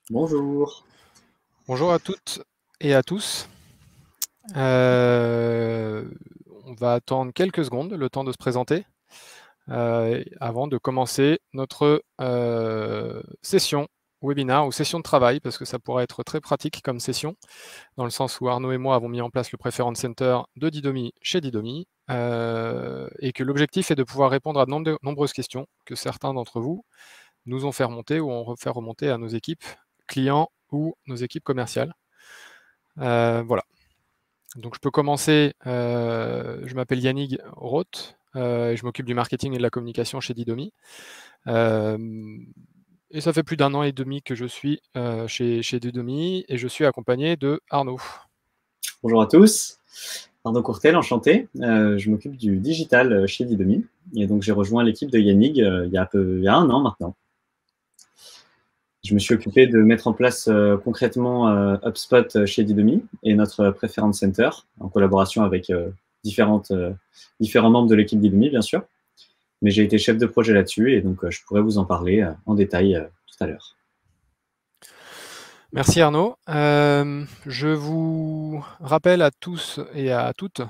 Bonjour. Bonjour à toutes et à tous. Euh, on va attendre quelques secondes, le temps de se présenter, avant de commencer notre session webinar ou session de travail, parce que ça pourrait être très pratique comme session, dans le sens où Arnaud et moi avons mis en place le Preference Center de Didomi chez Didomi, et que l'objectif est de pouvoir répondre à de nombreuses questions que certains d'entre vous nous ont fait remonter ou ont fait remonter à nos équipes clients ou nos équipes commerciales. Voilà. Donc je peux commencer. Je m'appelle Yannick Roth et je m'occupe du marketing et de la communication chez Didomi. Et ça fait plus d'un an et demi que je suis chez Didomi et je suis accompagné de Arnaud. Bonjour à tous. Arnaud Courtel, enchanté. Je m'occupe du digital chez Didomi. Et donc, j'ai rejoint l'équipe de Yannick il y a un an maintenant. Je me suis occupé de mettre en place concrètement HubSpot chez Didomi et notre Preference Center en collaboration avec différents membres de l'équipe Didomi, bien sûr. Mais j'ai été chef de projet là-dessus et donc je pourrais vous en parler en détail tout à l'heure. Merci Arnaud. Je vous rappelle à tous et à toutes,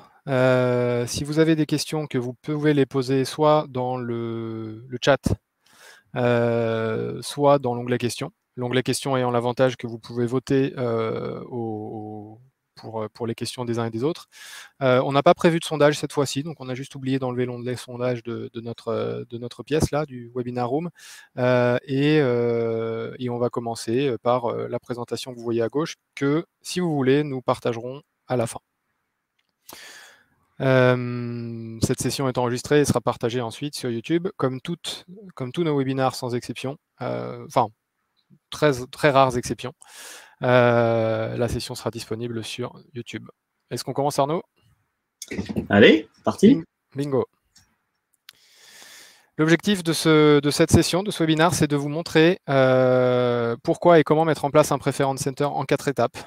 si vous avez des questions, que vous pouvez les poser soit dans le chat, soit dans l'onglet questions. L'onglet questions ayant l'avantage que vous pouvez voter pour les questions des uns et des autres. On n'a pas prévu de sondage cette fois-ci, donc on a juste oublié d'enlever l'onglet sondage de notre pièce là, du Webinar Room. Et on va commencer par la présentation que vous voyez à gauche, que si vous voulez, nous partagerons à la fin. Cette session est enregistrée et sera partagée ensuite sur YouTube, comme tous nos webinars sans exception, enfin très rares exceptions. La session sera disponible sur YouTube. Est-ce qu'on commence, Arnaud? Allez, parti. Bingo. L'objectif de cette session, de ce webinaire, c'est de vous montrer pourquoi et comment mettre en place un Preference Center en 4 étapes.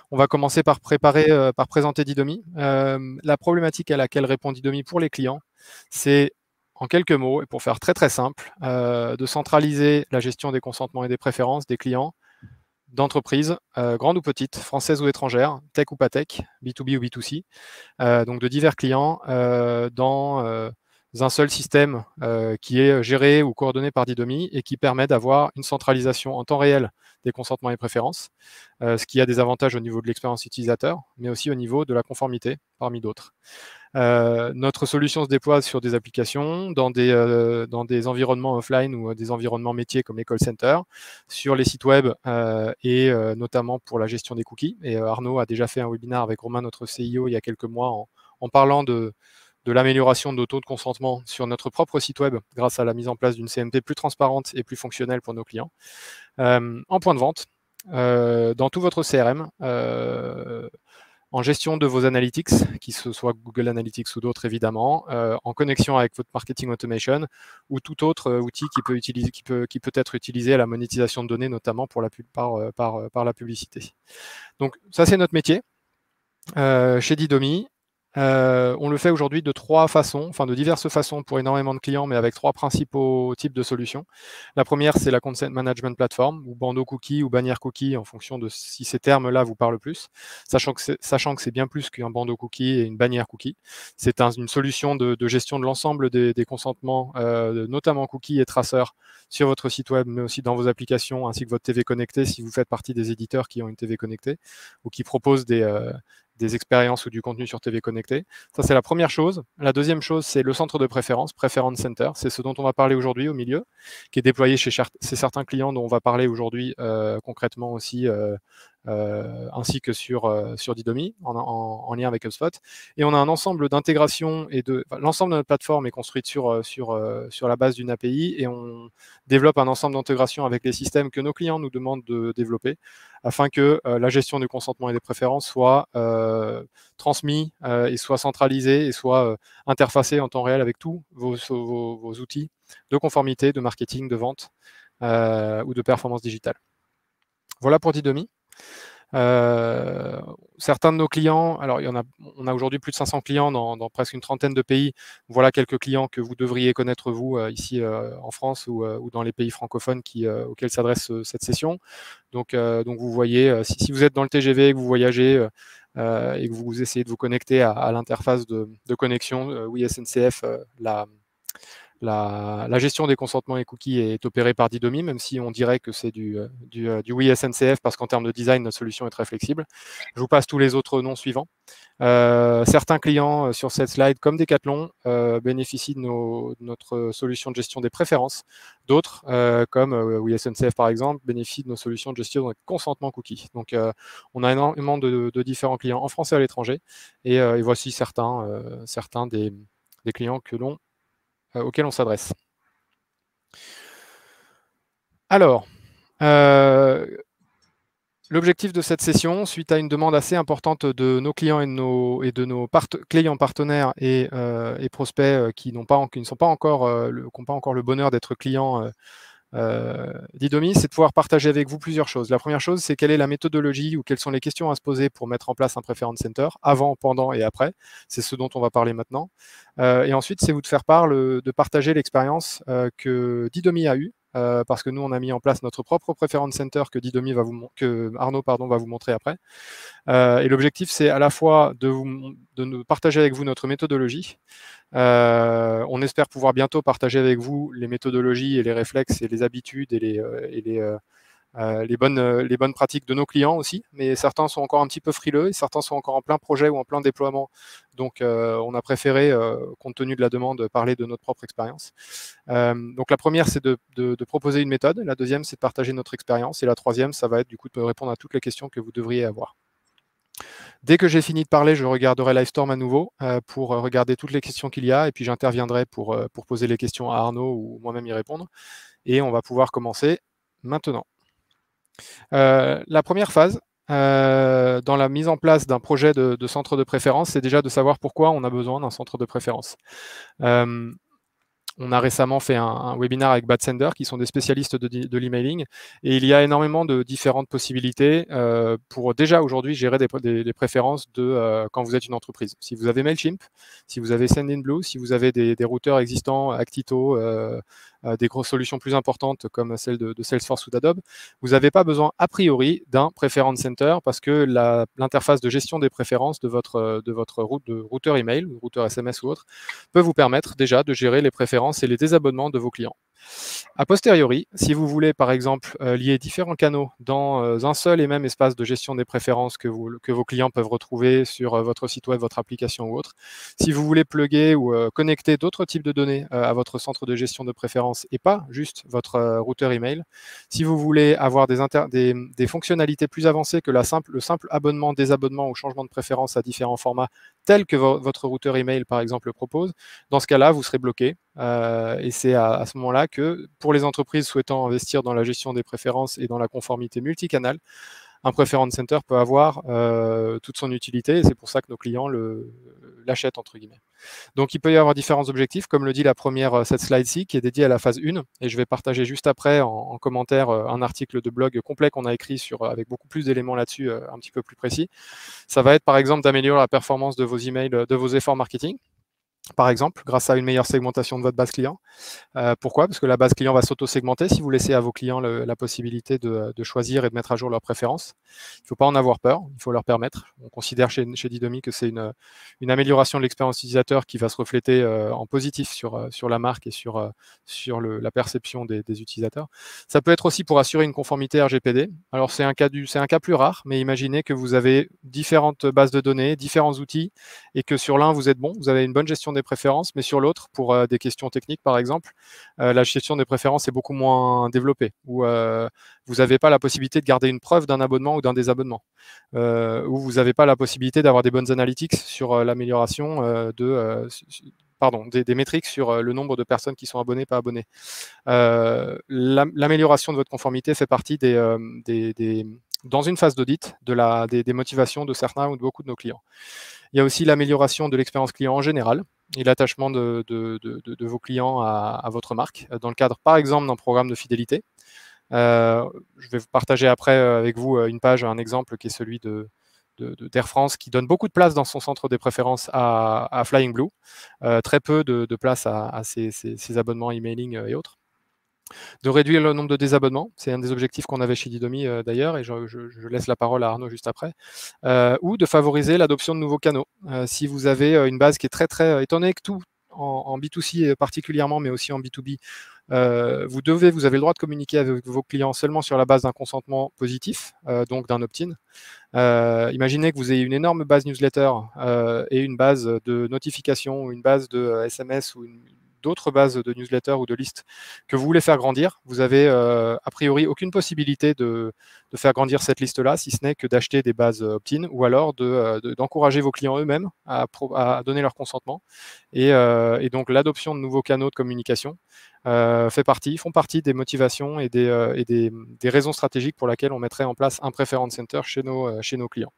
On va commencer par présenter Didomi. La problématique à laquelle répond Didomi pour les clients, c'est, en quelques mots, et pour faire très très simple, de centraliser la gestion des consentements et des préférences des clients d'entreprises, grandes ou petites, françaises ou étrangères, tech ou pas tech, B2B ou B2C, donc de divers clients dans un seul système qui est géré ou coordonné par Didomi et qui permet d'avoir une centralisation en temps réel des consentements et préférences, ce qui a des avantages au niveau de l'expérience utilisateur, mais aussi au niveau de la conformité, parmi d'autres. Notre solution se déploie sur des applications, dans des environnements offline ou des environnements métiers comme les call centers, sur les sites web et notamment pour la gestion des cookies. Et Arnaud a déjà fait un webinaire avec Romain, notre CIO, il y a quelques mois en parlant de l'amélioration de nos taux de consentement sur notre propre site web grâce à la mise en place d'une CMP plus transparente et plus fonctionnelle pour nos clients. En point de vente, dans tout votre CRM, en gestion de vos analytics, qui ce soit Google Analytics ou d'autres évidemment, en connexion avec votre marketing automation ou tout autre outil qui peut être utilisé à la monétisation de données, notamment pour par la publicité. Donc ça, c'est notre métier chez Didomi. On le fait aujourd'hui de de diverses façons pour énormément de clients, mais avec 3 principaux types de solutions. La première, c'est la Consent Management Platform, ou bandeau cookie ou bannière cookie, en fonction de si ces termes-là vous parlent plus, sachant que c'est bien plus qu'un bandeau cookie et une bannière cookie. C'est une solution de gestion de l'ensemble des consentements, notamment cookies et traceurs, sur votre site web, mais aussi dans vos applications, ainsi que votre TV connectée, si vous faites partie des éditeurs qui ont une TV connectée, ou qui proposent des expériences ou du contenu sur TV connecté. Ça, c'est la première chose. La deuxième chose, c'est le centre de préférence, Preference Center. C'est ce dont on va parler aujourd'hui au milieu, qui est déployé chez certains clients dont on va parler aujourd'hui concrètement aussi, ainsi que sur Didomi, en lien avec HubSpot. Et on a un ensemble d'intégrations l'ensemble de notre plateforme est construite sur la base d'une API et on développe un ensemble d'intégrations avec les systèmes que nos clients nous demandent de développer afin que la gestion du consentement et des préférences soit transmis et soit centralisée et soit interfacée en temps réel avec tous vos outils de conformité, de marketing, de vente ou de performance digitale. Voilà pour Didomi. Certains de nos clients, alors on a aujourd'hui plus de 500 clients dans presque une trentaine de pays. Voilà quelques clients que vous devriez connaître, vous, ici en France ou dans les pays francophones auxquels s'adresse cette session. Donc vous voyez, si vous êtes dans le TGV, que vous voyagez et que vous essayez de vous connecter à l'interface de connexion, oui, SNCF, la gestion des consentements et cookies est opérée par Didomi, même si on dirait que c'est du oui SNCF, parce qu'en termes de design, notre solution est très flexible. Je vous passe tous les autres noms suivants. Certains clients sur cette slide, comme Decathlon, bénéficient de notre solution de gestion des préférences. D'autres, comme oui SNCF par exemple, bénéficient de nos solutions de gestion des consentements cookies. Donc, on a énormément de différents clients en France et à l'étranger. Et voici certains des clients auxquels on s'adresse. Alors, l'objectif de cette session, suite à une demande assez importante de nos clients et de nos clients partenaires et prospects qui ne sont pas encore le bonheur d'être clients Didomi, c'est de pouvoir partager avec vous plusieurs choses. La première chose, c'est quelle est la méthodologie ou quelles sont les questions à se poser pour mettre en place un Preference Center, avant, pendant et après. C'est ce dont on va parler maintenant. Et ensuite, c'est vous de faire part de partager l'expérience que Didomi a eue, parce que nous, on a mis en place notre propre Preference Center que Arnaud va vous montrer après. Et l'objectif, c'est à la fois de nous partager avec vous notre méthodologie. On espère pouvoir bientôt partager avec vous les méthodologies et les réflexes et les habitudes et les bonnes pratiques de nos clients aussi, mais certains sont encore un petit peu frileux et certains sont encore en plein projet ou en plein déploiement. Donc, on a préféré, compte tenu de la demande, parler de notre propre expérience. Donc, la première, c'est de proposer une méthode. La deuxième, c'est de partager notre expérience. Et la troisième, ça va être du coup de répondre à toutes les questions que vous devriez avoir. Dès que j'ai fini de parler, je regarderai Livestorm à nouveau pour regarder toutes les questions qu'il y a et puis j'interviendrai pour poser les questions à Arnaud ou moi-même y répondre. Et on va pouvoir commencer maintenant. La première phase, dans la mise en place d'un projet de centre de préférence, c'est déjà de savoir pourquoi on a besoin d'un centre de préférence. On a récemment fait un webinaire avec Badsender, qui sont des spécialistes de l'emailing, et il y a énormément de différentes possibilités pour déjà aujourd'hui gérer des préférences quand vous êtes une entreprise. Si vous avez Mailchimp, si vous avez Sendinblue, si vous avez des routeurs existants, Actito, des grosses solutions plus importantes comme celle de Salesforce ou d'Adobe, vous n'avez pas besoin a priori d'un Preference Center parce que l'interface de gestion des préférences de votre routeur email, routeur SMS ou autre, peut vous permettre déjà de gérer les préférences et les désabonnements de vos clients. A posteriori, si vous voulez par exemple lier différents canaux dans un seul et même espace de gestion des préférences que vos clients peuvent retrouver sur votre site web, votre application ou autre, si vous voulez plugger ou connecter d'autres types de données à votre centre de gestion de préférences et pas juste votre routeur email, si vous voulez avoir des fonctionnalités plus avancées que le simple abonnement, désabonnement ou changement de préférence à différents formats tels que votre routeur email par exemple le propose, dans ce cas-là, vous serez bloqué. Et c'est à ce moment-là que, pour les entreprises souhaitant investir dans la gestion des préférences et dans la conformité multicanal, un Preference Center peut avoir toute son utilité, et c'est pour ça que nos clients l'achètent, entre guillemets. Donc, il peut y avoir différents objectifs, comme le dit cette slide-ci, qui est dédiée à la phase 1, et je vais partager juste après, en commentaire, un article de blog complet qu'on a écrit avec beaucoup plus d'éléments là-dessus, un petit peu plus précis. Ça va être, par exemple, d'améliorer la performance de vos emails, de vos efforts marketing, par exemple, grâce à une meilleure segmentation de votre base client. Pourquoi? Parce que la base client va s'auto-segmenter si vous laissez à vos clients la possibilité de choisir et de mettre à jour leurs préférences. Il ne faut pas en avoir peur, il faut leur permettre. On considère chez Didomi que c'est une amélioration de l'expérience utilisateur qui va se refléter en positif sur la marque et sur la perception des utilisateurs. Ça peut être aussi pour assurer une conformité RGPD. Alors c'est un cas plus rare, mais imaginez que vous avez différentes bases de données, différents outils, et que sur l'un vous êtes bon, vous avez une bonne gestion des préférences, mais sur l'autre, pour des questions techniques par exemple, la gestion des préférences est beaucoup moins développée, où vous n'avez pas la possibilité de garder une preuve d'un abonnement ou d'un désabonnement, où vous n'avez pas la possibilité d'avoir des bonnes analytics sur l'amélioration des métriques sur le nombre de personnes qui sont abonnées, pas abonnées. L'amélioration de votre conformité fait partie dans une phase d'audit des motivations de certains ou de beaucoup de nos clients. Il y a aussi l'amélioration de l'expérience client en général et l'attachement de vos clients à votre marque, dans le cadre, par exemple, d'un programme de fidélité. Je vais vous partager après avec vous une page, un exemple qui est celui d'Air France, qui donne beaucoup de place dans son centre des préférences à Flying Blue, très peu de place à ses abonnements emailing et autres. De réduire le nombre de désabonnements, c'est un des objectifs qu'on avait chez Didomi d'ailleurs, et je laisse la parole à Arnaud juste après, ou de favoriser l'adoption de nouveaux canaux. Si vous avez une base qui est très, très étant donné que tout en B2C particulièrement, mais aussi en B2B, vous avez le droit de communiquer avec vos clients seulement sur la base d'un consentement positif, donc d'un opt-in. Imaginez que vous ayez une énorme base newsletter et une base de notification, ou une base de SMS ou d'autres bases de newsletter ou de listes que vous voulez faire grandir. Vous avez a priori aucune possibilité de faire grandir cette liste-là, si ce n'est que d'acheter des bases opt-in, ou alors d'encourager vos clients eux-mêmes à donner leur consentement. Et donc l'adoption de nouveaux canaux de communication font partie des motivations et des raisons stratégiques pour lesquelles on mettrait en place un Preference Center chez nos clients.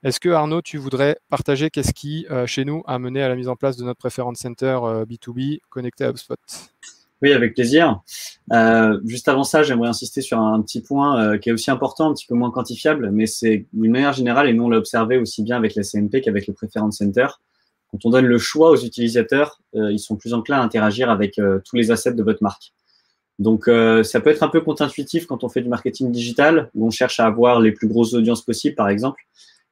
Est-ce que, Arnaud, tu voudrais partager qu'est-ce qui, chez nous, a mené à la mise en place de notre Preference Center B2B connecté à HubSpot? Oui, avec plaisir. Juste avant ça, j'aimerais insister sur un petit point qui est aussi important, un petit peu moins quantifiable, mais c'est d'une manière générale, et nous on l'a observé aussi bien avec la CMP qu'avec le Preference Center. Quand on donne le choix aux utilisateurs, ils sont plus enclins à interagir avec tous les assets de votre marque. Donc, ça peut être un peu contre-intuitif quand on fait du marketing digital, où on cherche à avoir les plus grosses audiences possibles, par exemple.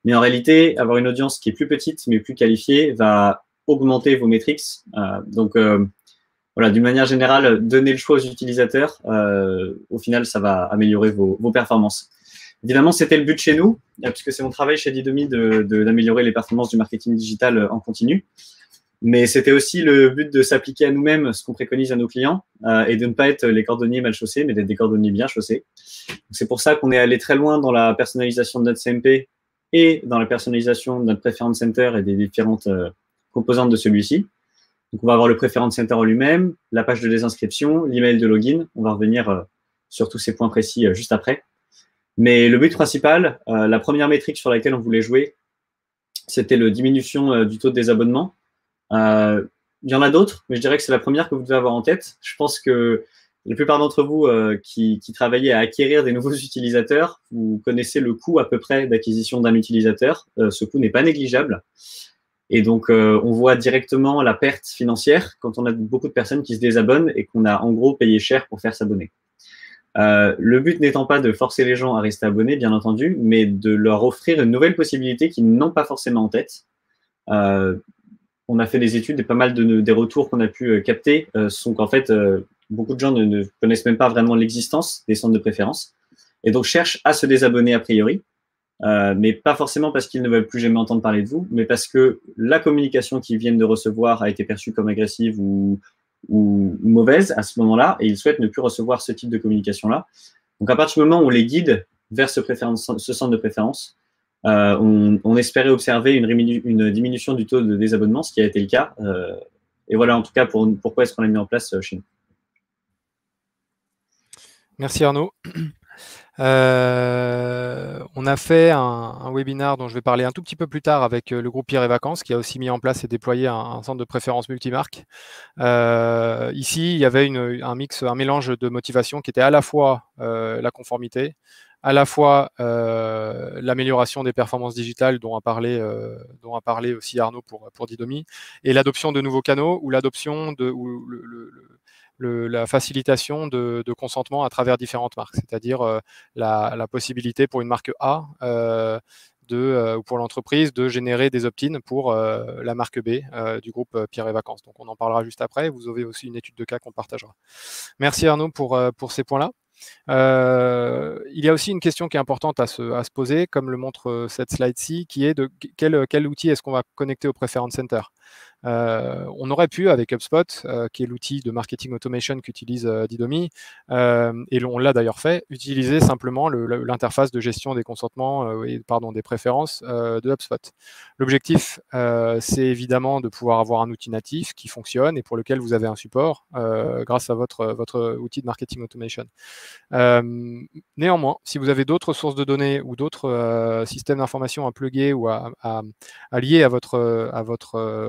Mais en réalité, avoir une audience qui est plus petite, mais plus qualifiée, va augmenter vos métriques. Voilà, d'une manière générale, donner le choix aux utilisateurs, au final, ça va améliorer vos performances. Évidemment, c'était le but chez nous, puisque c'est mon travail chez Didomi d'améliorer les performances du marketing digital en continu. Mais c'était aussi le but de s'appliquer à nous-mêmes ce qu'on préconise à nos clients et de ne pas être les cordonniers mal chaussés, mais d'être des cordonniers bien chaussés. C'est pour ça qu'on est allé très loin dans la personnalisation de notre CMP et dans la personnalisation de notre Preference Center et des différentes composantes de celui-ci. Donc, on va avoir le Preference Center en lui-même, la page de désinscription, l'email de login. On va revenir sur tous ces points précis juste après. Mais le but principal, la première métrique sur laquelle on voulait jouer, c'était la diminution du taux de désabonnement. Il y en a d'autres, mais je dirais que c'est la première que vous devez avoir en tête. Je pense que la plupart d'entre vous qui travaillez à acquérir des nouveaux utilisateurs, vous connaissez le coût à peu près d'acquisition d'un utilisateur. Ce coût n'est pas négligeable. Et donc, on voit directement la perte financière quand on a beaucoup de personnes qui se désabonnent et qu'on a en gros payé cher pour faire s'abonner. Le but n'étant pas de forcer les gens à rester abonnés, bien entendu, mais de leur offrir une nouvelle possibilité qu'ils n'ont pas forcément en tête. On a fait des études et pas mal des retours qu'on a pu capter sont qu'en fait, beaucoup de gens ne connaissent même pas vraiment l'existence des centres de préférence et donc cherchent à se désabonner a priori, mais pas forcément parce qu'ils ne veulent plus jamais entendre parler de vous, mais parce que la communication qu'ils viennent de recevoir a été perçue comme agressive ou mauvaise à ce moment-là et ils souhaitent ne plus recevoir ce type de communication-là. Donc, à partir du moment où on les guide vers ce centre de préférence, on espérait observer une diminution du taux de désabonnement, ce qui a été le cas. Et voilà, en tout cas, pourquoi est-ce qu'on l'a mis en place chez nous. Merci Arnaud. On a fait un webinaire dont je vais parler un tout petit peu plus tard avec le groupe Pierre et Vacances qui a aussi mis en place et déployé un centre de préférence multimarque. Ici, il y avait un mélange de motivation qui était à la fois la conformité, à la fois l'amélioration des performances digitales dont a parlé aussi Arnaud pour Didomi, et l'adoption de nouveaux canaux ou l'adoption la facilitation de consentement à travers différentes marques, c'est-à-dire la possibilité pour une marque A ou pour l'entreprise de générer des opt-in pour la marque B du groupe Pierre et Vacances. Donc on en parlera juste après. Vous avez aussi une étude de cas qu'on partagera. Merci Arnaud pour ces points-là. Il y a aussi une question qui est importante à se poser, comme le montre cette slide-ci, qui est de quel outil est-ce qu'on va connecter au Preference Center. On aurait pu, avec HubSpot, qui est l'outil de marketing automation qu'utilise Didomi, et on l'a d'ailleurs fait, utiliser simplement l'interface de gestion des consentements, des préférences de HubSpot. L'objectif, c'est évidemment de pouvoir avoir un outil natif qui fonctionne et pour lequel vous avez un support grâce à votre outil de marketing automation. Néanmoins, si vous avez d'autres sources de données ou d'autres systèmes d'information à plugger ou à lier à votre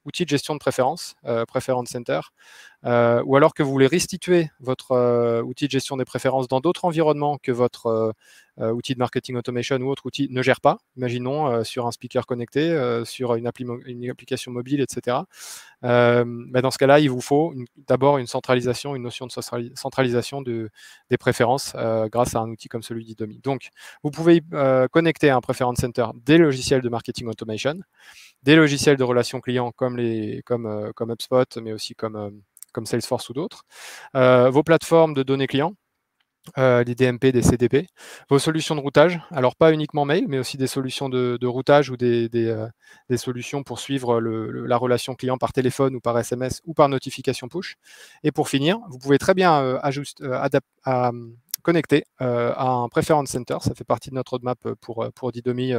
outil de gestion de préférence, Preference Center, ou alors que vous voulez restituer votre outil de gestion des préférences dans d'autres environnements que votre outil de marketing automation ou autre outil ne gère pas. Imaginons sur un speaker connecté, sur une application mobile, etc. Dans ce cas-là, il vous faut d'abord une centralisation, une notion de centralisation des préférences grâce à un outil comme celui d'Idomi. Donc, vous pouvez connecter à un Preference Center des logiciels de marketing automation, des logiciels de relations clients comme HubSpot, mais aussi comme Salesforce ou d'autres, vos plateformes de données clients, des DMP, des CDP, vos solutions de routage, alors pas uniquement mail, mais aussi des solutions de routage ou des solutions pour suivre la relation client par téléphone ou par SMS ou par notification push. Et pour finir, vous pouvez très bien connecter à un Preference Center, ça fait partie de notre roadmap pour Didomi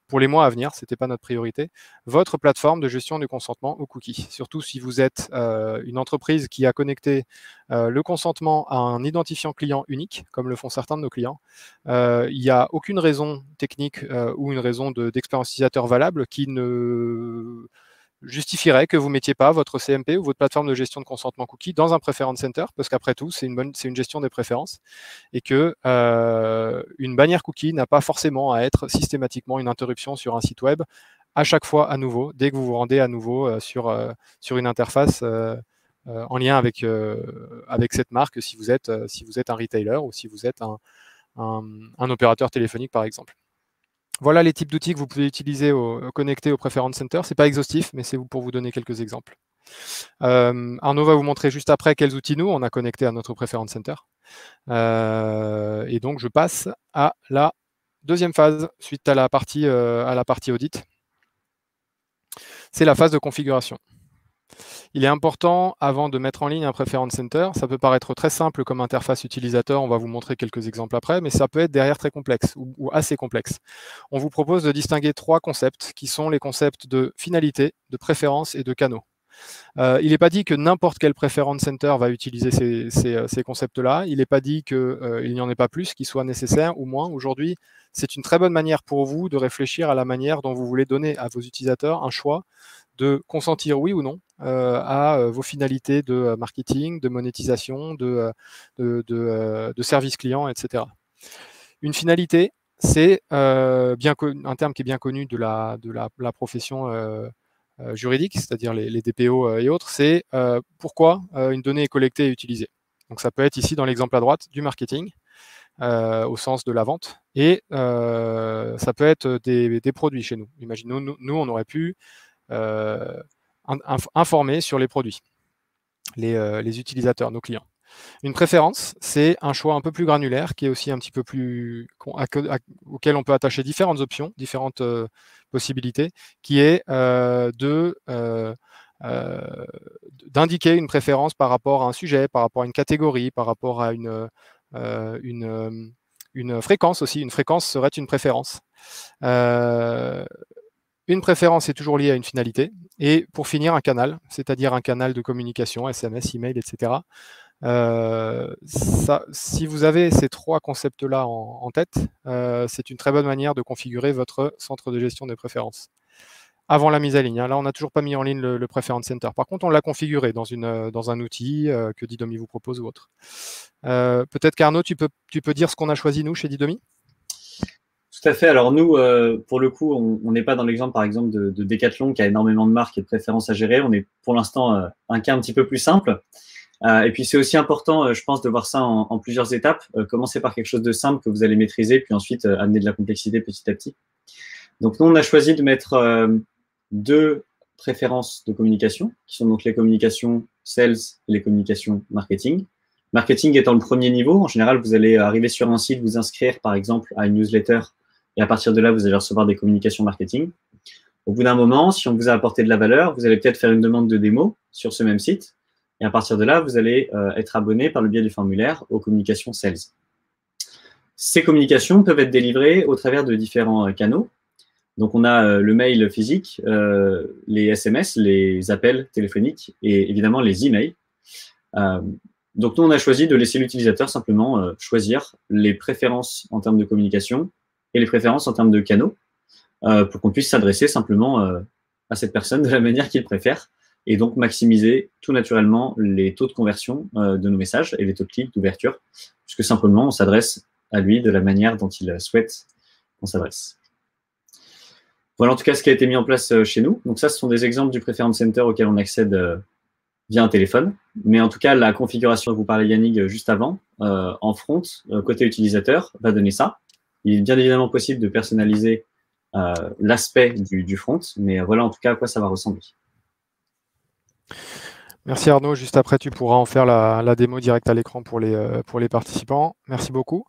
pour les mois à venir, ce n'était pas notre priorité, votre plateforme de gestion du consentement aux cookies. Surtout si vous êtes une entreprise qui a connecté le consentement à un identifiant client unique, comme le font certains de nos clients. Il n'y a aucune raison technique ou une raison d'expérience utilisateur valable qui ne justifierait que vous ne mettiez pas votre CMP ou votre plateforme de gestion de consentement cookie dans un Preference Center, parce qu'après tout, c'est une gestion des préférences, et que une bannière cookie n'a pas forcément à être systématiquement une interruption sur un site web à chaque fois à nouveau, dès que vous vous rendez à nouveau sur une interface en lien avec cette marque, si vous êtes un retailer ou si vous êtes un opérateur téléphonique, par exemple. Voilà les types d'outils que vous pouvez utiliser connectés au Preference Center. Ce n'est pas exhaustif, mais c'est pour vous donner quelques exemples. Arnaud va vous montrer juste après quels outils nous, on a connectés à notre Preference Center. Et donc, je passe à la deuxième phase, suite à la partie audit. C'est la phase de configuration. Il est important, avant de mettre en ligne un Preference Center, ça peut paraître très simple comme interface utilisateur, on va vous montrer quelques exemples après, mais ça peut être derrière très complexe ou assez complexe. On vous propose de distinguer 3 concepts qui sont les concepts de finalité, de préférence et de canaux. Il n'est pas dit que n'importe quel Preference Center va utiliser ces concepts-là. Il n'est pas dit qu'il n'y en ait pas plus qui soit nécessaire ou moins. Aujourd'hui, c'est une très bonne manière pour vous de réfléchir à la manière dont vous voulez donner à vos utilisateurs un choix de consentir oui ou non à vos finalités de marketing, de monétisation, de service client, etc. Une finalité, c'est un terme qui est bien connu de la profession juridique, c'est-à-dire les DPO et autres, c'est pourquoi une donnée est collectée et utilisée. Donc ça peut être ici dans l'exemple à droite du marketing, au sens de la vente, et ça peut être des produits chez nous. Imaginons, nous on aurait pu informer sur les produits, les utilisateurs, nos clients. Une préférence, c'est un choix un peu plus granulaire qui est aussi un petit peu plus auquel on peut attacher différentes options, différentes possibilités, qui est d'indiquer une préférence par rapport à un sujet, par rapport à une catégorie, par rapport à une fréquence aussi. Une fréquence serait une préférence. Une préférence est toujours liée à une finalité. Et pour finir, un canal, c'est-à-dire un canal de communication, SMS, email, etc. Si vous avez ces 3 concepts-là en tête, c'est une très bonne manière de configurer votre centre de gestion des préférences. Avant la mise à ligne. Là, on n'a toujours pas mis en ligne le Preference Center. Par contre, on l'a configuré dans un outil que Didomi vous propose ou autre. Peut-être qu'Arnaud, tu peux dire ce qu'on a choisi, nous, chez Didomi ? Tout à fait. Alors nous, pour le coup, on n'est pas dans l'exemple, par exemple, de Decathlon qui a énormément de marques et de préférences à gérer. On est pour l'instant un cas un petit peu plus simple. Et puis c'est aussi important, je pense, de voir ça en plusieurs étapes. Commencer par quelque chose de simple que vous allez maîtriser, puis ensuite amener de la complexité petit à petit. Donc nous, on a choisi de mettre 2 préférences de communication, qui sont donc les communications sales et les communications marketing. Marketing étant le premier niveau, en général, vous allez arriver sur un site, vous inscrire par exemple à une newsletter, et à partir de là, vous allez recevoir des communications marketing. Au bout d'un moment, si on vous a apporté de la valeur, vous allez peut-être faire une demande de démo sur ce même site. Et à partir de là, vous allez être abonné par le biais du formulaire aux communications sales. Ces communications peuvent être délivrées au travers de différents canaux. Donc, on a le mail physique, les SMS, les appels téléphoniques et évidemment les emails. Donc, nous, on a choisi de laisser l'utilisateur simplement choisir les préférences en termes de communication et les préférences en termes de canaux pour qu'on puisse s'adresser simplement à cette personne de la manière qu'il préfère et donc maximiser tout naturellement les taux de conversion de nos messages et les taux de clics, d'ouverture, puisque simplement on s'adresse à lui de la manière dont il souhaite qu'on s'adresse. Voilà en tout cas ce qui a été mis en place chez nous. Donc ça, ce sont des exemples du Preference Center auquel on accède via un téléphone. Mais en tout cas, la configuration dont vous parlez Yannick juste avant, en front, côté utilisateur, va donner ça. Il est bien évidemment possible de personnaliser l'aspect du front, mais voilà en tout cas à quoi ça va ressembler. Merci Arnaud. Juste après, tu pourras en faire la démo directe à l'écran pour les participants. Merci beaucoup.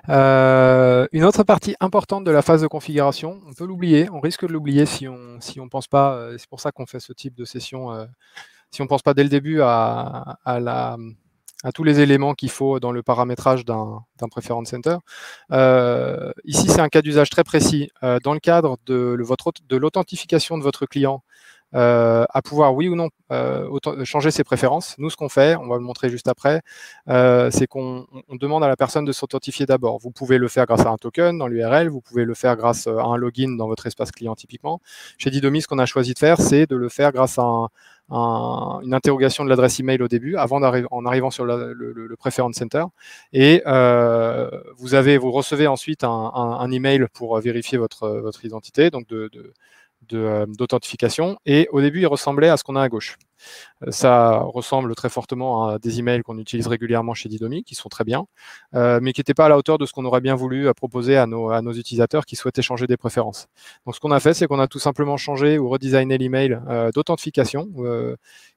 Une autre partie importante de la phase de configuration, on peut l'oublier, on risque de l'oublier si on pense pas, c'est pour ça qu'on fait ce type de session, si on pense pas dès le début à tous les éléments qu'il faut dans le paramétrage d'un Preference Center. Ici, c'est un cas d'usage très précis. Dans le cadre de l'authentification de votre client, à pouvoir, oui ou non, changer ses préférences. Nous, ce qu'on fait, on va le montrer juste après, c'est qu'on demande à la personne de s'authentifier d'abord. Vous pouvez le faire grâce à un token dans l'URL, vous pouvez le faire grâce à un login dans votre espace client typiquement. Chez Didomi, ce qu'on a choisi de faire, c'est de le faire grâce à une interrogation de l'adresse email au début, en arrivant sur le Preference Center. Et vous recevez ensuite un email pour vérifier votre identité, donc d'authentification, et au début il ressemblait à ce qu'on a à gauche. Ça ressemble très fortement à des emails qu'on utilise régulièrement chez Didomi, qui sont très bien, mais qui n'étaient pas à la hauteur de ce qu'on aurait bien voulu proposer à nos utilisateurs qui souhaitaient changer des préférences. Donc ce qu'on a fait, c'est qu'on a tout simplement changé ou redesigné l'email d'authentification,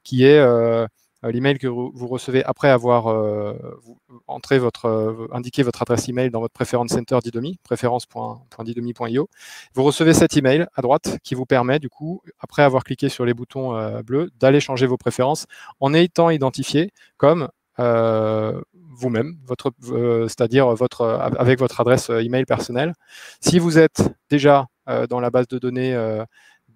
qui est l'email que vous recevez après avoir indiqué votre adresse email dans votre Preference Center Didomi, preference.didomi.io. Vous recevez cet email à droite qui vous permet, du coup, après avoir cliqué sur les boutons bleus, d'aller changer vos préférences en étant identifié comme vous-même, c'est-à-dire avec votre adresse email personnelle. Si vous êtes déjà dans la base de données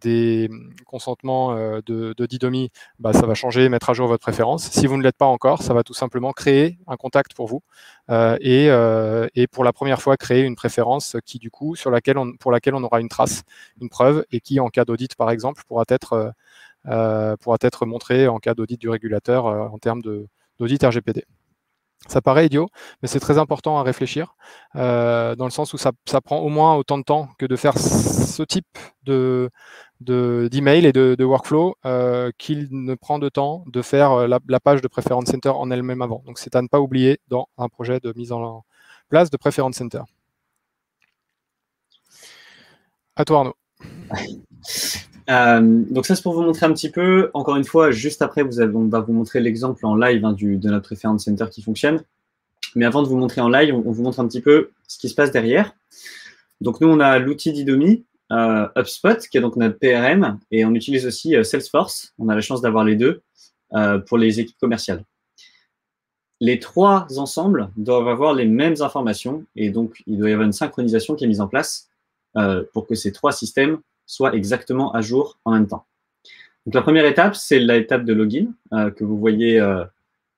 des consentements de Didomi, ça va changer, mettre à jour votre préférence. Si vous ne l'êtes pas encore, ça va tout simplement créer un contact pour vous et pour la première fois créer une préférence qui, du coup, pour laquelle on aura une trace, une preuve, et qui, en cas d'audit par exemple, pourra être montrée en cas d'audit du régulateur en termes d'audit RGPD. Ça paraît idiot, mais c'est très important à réfléchir, dans le sens où ça prend au moins autant de temps que de faire ce type d'email et de workflow qu'il ne prend de temps de faire la page de Preference Center en elle-même avant. Donc c'est à ne pas oublier dans un projet de mise en place de Preference Center. À toi Arnaud. Donc ça, c'est pour vous montrer un petit peu. Encore une fois, juste après, on va vous montrer l'exemple en live de notre Preference Center qui fonctionne. Mais avant de vous montrer en live, on vous montre un petit peu ce qui se passe derrière. Donc nous, on a l'outil Didomi, HubSpot, qui est donc notre PRM, et on utilise aussi Salesforce. On a la chance d'avoir les deux pour les équipes commerciales. Les trois ensemble doivent avoir les mêmes informations, et donc il doit y avoir une synchronisation qui est mise en place pour que ces trois systèmes soient exactement à jour en même temps. Donc la première étape, c'est l'étape de login que vous voyez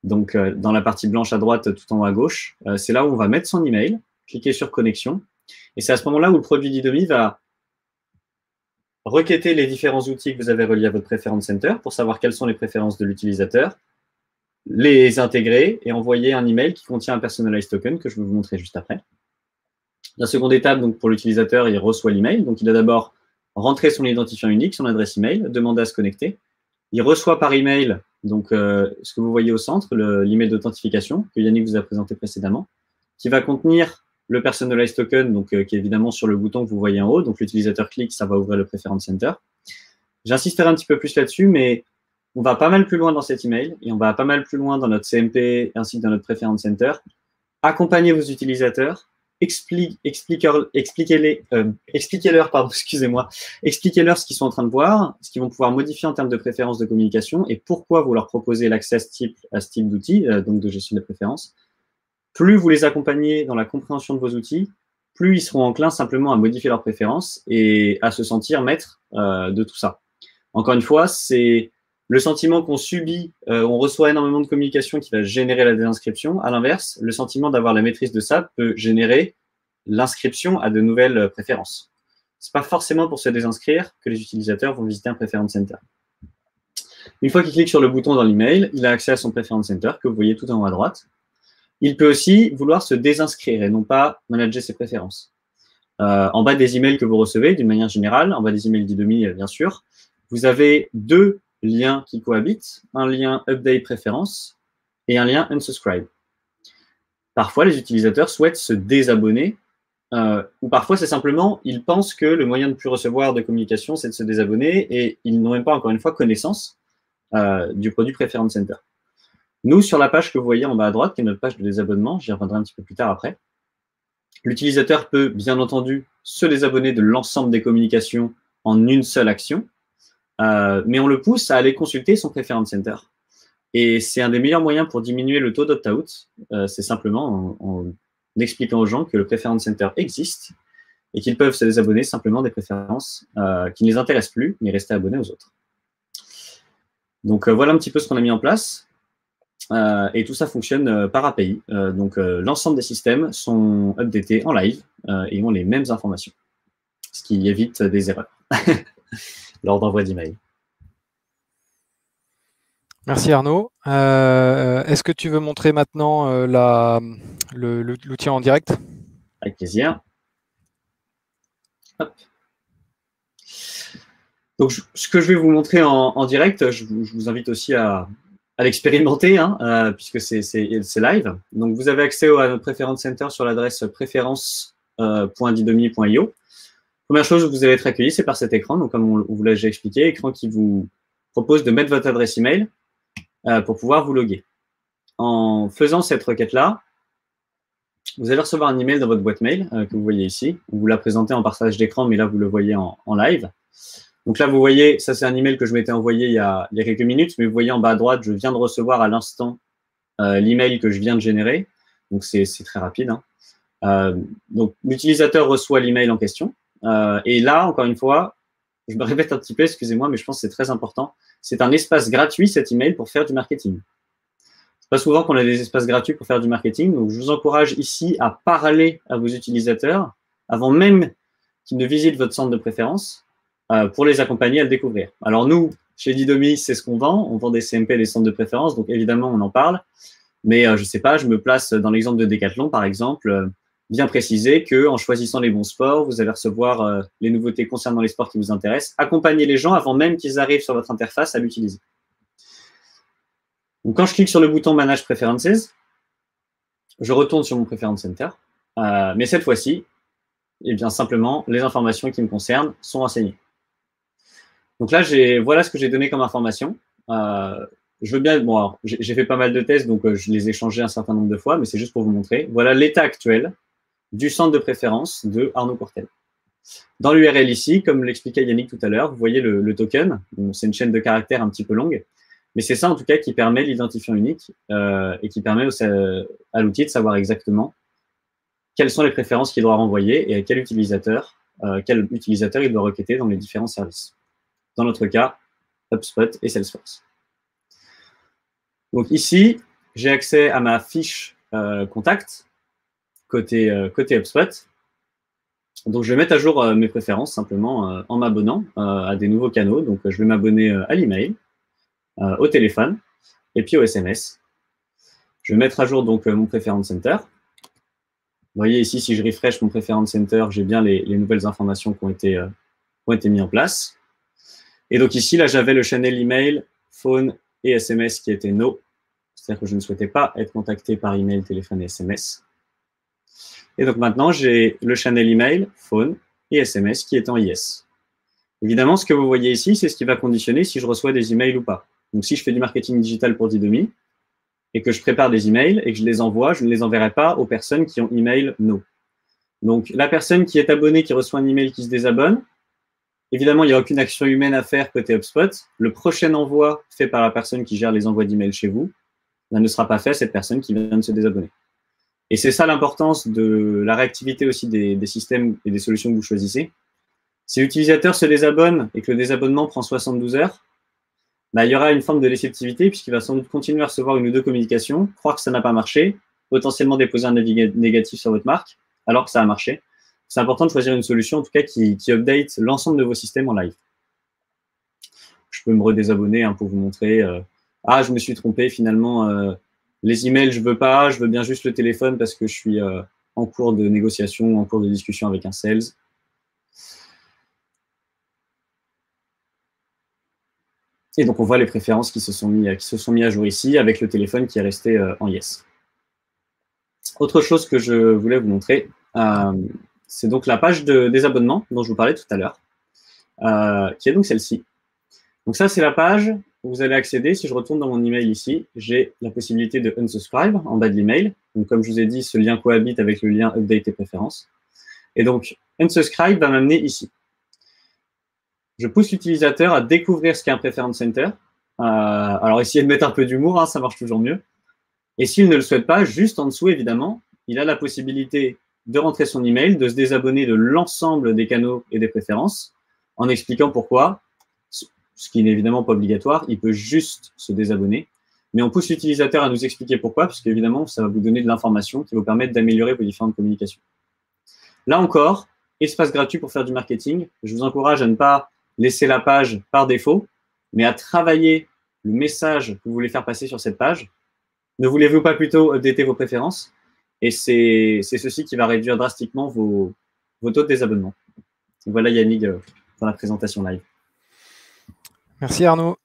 dans la partie blanche à droite tout en haut à gauche. C'est là où on va mettre son email, cliquer sur connexion, et c'est à ce moment-là où le produit Didomi va requêter les différents outils que vous avez reliés à votre Preference Center pour savoir quelles sont les préférences de l'utilisateur, les intégrer et envoyer un email qui contient un personalized token que je vais vous montrer juste après. La seconde étape, donc pour l'utilisateur, il reçoit l'email. Donc il a d'abord rentré son identifiant unique, son adresse email, demander à se connecter. Il reçoit par email donc ce que vous voyez au centre, l'email d'authentification que Yannick vous a présenté précédemment, qui va contenir le personalized token, donc qui est évidemment sur le bouton que vous voyez en haut. Donc l'utilisateur clique, ça va ouvrir le Preference Center. J'insisterai un petit peu plus là-dessus, mais on va pas mal plus loin dans cet email et on va pas mal plus loin dans notre CMP ainsi que dans notre Preference Center. Accompagnez vos utilisateurs, expliquez-leur ce qu'ils sont en train de voir, ce qu'ils vont pouvoir modifier en termes de préférences de communication et pourquoi vous leur proposez l'accès à ce type d'outils, donc de gestion des préférences. Plus vous les accompagnez dans la compréhension de vos outils, plus ils seront enclins simplement à modifier leurs préférences et à se sentir maîtres de tout ça. Encore une fois, c'est le sentiment qu'on subit, on reçoit énormément de communication qui va générer la désinscription. À l'inverse, le sentiment d'avoir la maîtrise de ça peut générer l'inscription à de nouvelles préférences. Ce n'est pas forcément pour se désinscrire que les utilisateurs vont visiter un Preference Center. Une fois qu'il clique sur le bouton dans l'email, il a accès à son Preference Center que vous voyez tout en haut à droite. Il peut aussi vouloir se désinscrire et non pas manager ses préférences. En bas des emails que vous recevez, d'une manière générale, en bas des emails d'Idomi, bien sûr, vous avez deux liens qui cohabitent, un lien Update Préférences et un lien Unsubscribe. Parfois, les utilisateurs souhaitent se désabonner, ou parfois, c'est simplement, ils pensent que le moyen de ne plus recevoir de communication, c'est de se désabonner, et ils n'ont même pas, encore une fois, connaissance du produit Preference Center. Nous, sur la page que vous voyez en bas à droite, qui est notre page de désabonnement, j'y reviendrai un petit peu plus tard après, l'utilisateur peut, bien entendu, se désabonner de l'ensemble des communications en une seule action, mais on le pousse à aller consulter son Preference Center. Et c'est un des meilleurs moyens pour diminuer le taux d'opt-out. C'est simplement en expliquant aux gens que le Preference Center existe et qu'ils peuvent se désabonner simplement des préférences qui ne les intéressent plus, mais rester abonnés aux autres. Donc voilà un petit peu ce qu'on a mis en place. Et tout ça fonctionne par API. Donc l'ensemble des systèmes sont updatés en live et ont les mêmes informations, ce qui évite des erreurs lors d'envoi d'email. Merci Arnaud. Est-ce que tu veux montrer maintenant l'outil en direct? Avec plaisir. Hop. Donc, ce que je vais vous montrer en direct, je vous invite aussi à l'expérimenter, hein, puisque c'est live. Donc, vous avez accès à notre Preference Center sur l'adresse preference.didomi.io. Première chose, vous allez être accueilli, c'est par cet écran. Donc, comme on vous l'a déjà expliqué, écran qui vous propose de mettre votre adresse email pour pouvoir vous loguer. En faisant cette requête-là, vous allez recevoir un email dans votre boîte mail que vous voyez ici. On vous l'a présenté en partage d'écran, mais là, vous le voyez en live. Donc là, vous voyez, ça, c'est un email que je m'étais envoyé il y a quelques minutes, mais vous voyez en bas à droite, je viens de recevoir à l'instant l'email que je viens de générer. Donc, c'est très rapide, hein. Donc, l'utilisateur reçoit l'email en question. Et là, encore une fois, je me répète un petit peu, excusez-moi, mais je pense que c'est très important. C'est un espace gratuit, cet email, pour faire du marketing. C'est pas souvent qu'on a des espaces gratuits pour faire du marketing. Donc, je vous encourage ici à parler à vos utilisateurs avant même qu'ils ne visitent votre centre de préférence pour les accompagner à le découvrir. Alors, nous, chez Didomi, c'est ce qu'on vend. On vend des CMP, des centres de préférence. Donc, évidemment, on en parle. Mais je sais pas, je me place dans l'exemple de Decathlon, par exemple, bien préciser qu'en choisissant les bons sports, vous allez recevoir les nouveautés concernant les sports qui vous intéressent. Accompagnez les gens avant même qu'ils arrivent sur votre interface à l'utiliser. Donc, quand je clique sur le bouton Manage Preferences, je retourne sur mon Preference Center. Mais cette fois-ci, eh bien, simplement, les informations qui me concernent sont renseignées. Donc là, voilà ce que j'ai donné comme information. Je veux bien, bon, alors, j'ai fait pas mal de tests, donc je les ai changés un certain nombre de fois, mais c'est juste pour vous montrer. Voilà l'état actuel du centre de préférence de Arnaud Courtel. Dans l'URL ici, comme l'expliquait Yannick tout à l'heure, vous voyez le token. C'est une chaîne de caractères un petit peu longue, mais c'est ça en tout cas qui permet l'identifiant unique et qui permet à l'outil de savoir exactement quelles sont les préférences qu'il doit renvoyer et à quel utilisateur il doit requêter dans les différents services. Dans notre cas, HubSpot et Salesforce. Donc ici, j'ai accès à ma fiche contact côté HubSpot. Donc je vais mettre à jour mes préférences simplement en m'abonnant à des nouveaux canaux. Donc je vais m'abonner à l'email, au téléphone et puis au SMS. Je vais mettre à jour donc mon Preference Center. Vous voyez ici, si je refresh mon Preference Center, j'ai bien les nouvelles informations qui ont été mises en place. Et donc ici, là, j'avais le channel email, phone et SMS qui était no. C'est-à-dire que je ne souhaitais pas être contacté par email, téléphone et SMS. Et donc maintenant, j'ai le channel email, phone et SMS qui est en yes. Évidemment, ce que vous voyez ici, c'est ce qui va conditionner si je reçois des emails ou pas. Donc si je fais du marketing digital pour Didomi et que je prépare des emails et que je les envoie, je ne les enverrai pas aux personnes qui ont email no. Donc la personne qui est abonnée, qui reçoit un email, qui se désabonne, évidemment, il n'y a aucune action humaine à faire côté HubSpot. Le prochain envoi fait par la personne qui gère les envois d'email chez vous ne sera pas fait à cette personne qui vient de se désabonner. Et c'est ça l'importance de la réactivité aussi des systèmes et des solutions que vous choisissez. Si l'utilisateur se désabonne et que le désabonnement prend 72 heures, bah, il y aura une forme de réceptivité puisqu'il va sans doute continuer à recevoir une ou deux communications, croire que ça n'a pas marché, potentiellement déposer un avis négatif sur votre marque alors que ça a marché. C'est important de choisir une solution en tout cas qui update l'ensemble de vos systèmes en live. je peux me redésabonner pour vous montrer ah, je me suis trompé finalement, les emails, je veux pas, je veux bien juste le téléphone parce que je suis en cours de négociation, en cours de discussion avec un sales. Et donc, on voit les préférences qui se sont mis à jour ici avec le téléphone qui est resté en yes. Autre chose que je voulais vous montrer, c'est donc la page des abonnements dont je vous parlais tout à l'heure, qui est donc celle-ci. Donc ça, c'est la page où vous allez accéder. Si je retourne dans mon email ici, j'ai la possibilité de unsubscribe en bas de l'email. Donc, comme je vous ai dit, ce lien cohabite avec le lien update et préférences. Et donc, unsubscribe va m'amener ici. Je pousse l'utilisateur à découvrir ce qu'est un Preference Center. Alors, essayez de mettre un peu d'humour, ça marche toujours mieux. Et s'il ne le souhaite pas, juste en dessous, évidemment, il a la possibilité de rentrer son email, de se désabonner de l'ensemble des canaux et des préférences, en expliquant pourquoi, ce qui n'est évidemment pas obligatoire, il peut juste se désabonner. Mais on pousse l'utilisateur à nous expliquer pourquoi, parce qu'évidemment, ça va vous donner de l'information qui va vous permettre d'améliorer vos différentes communications. Là encore, espace gratuit pour faire du marketing. Je vous encourage à ne pas laisser la page par défaut, mais à travailler le message que vous voulez faire passer sur cette page. Ne voulez-vous pas plutôt updater vos préférences? Et c'est ceci qui va réduire drastiquement vos taux de désabonnement. Voilà Yannick pour la présentation live. Merci Arnaud.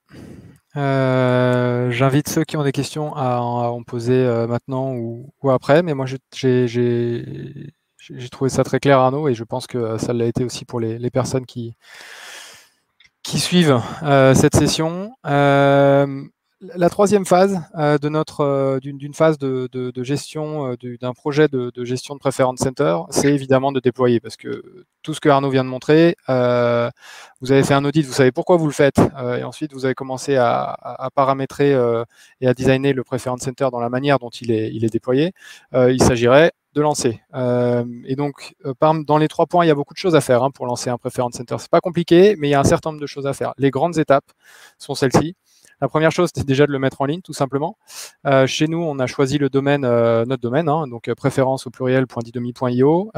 J'invite ceux qui ont des questions à en poser maintenant ou après, mais moi j'ai trouvé ça très clair Arnaud et je pense que ça l'a été aussi pour les personnes qui suivent cette session. La troisième phase d'une phase de gestion d'un projet de gestion de Preference Center, c'est évidemment de déployer, parce que tout ce que Arnaud vient de montrer, vous avez fait un audit, vous savez pourquoi vous le faites, et ensuite vous avez commencé à paramétrer et à designer le Preference Center dans la manière dont il est déployé. Il s'agirait de lancer. Et donc, dans les 3 points, il y a beaucoup de choses à faire pour lancer un Preference Center. C'est pas compliqué, mais il y a un certain nombre de choses à faire. Les grandes étapes sont celles-ci. La première chose, c'est déjà de le mettre en ligne, tout simplement. Chez nous, on a choisi le domaine, notre domaine, donc préférence au pluriel.didomi.io.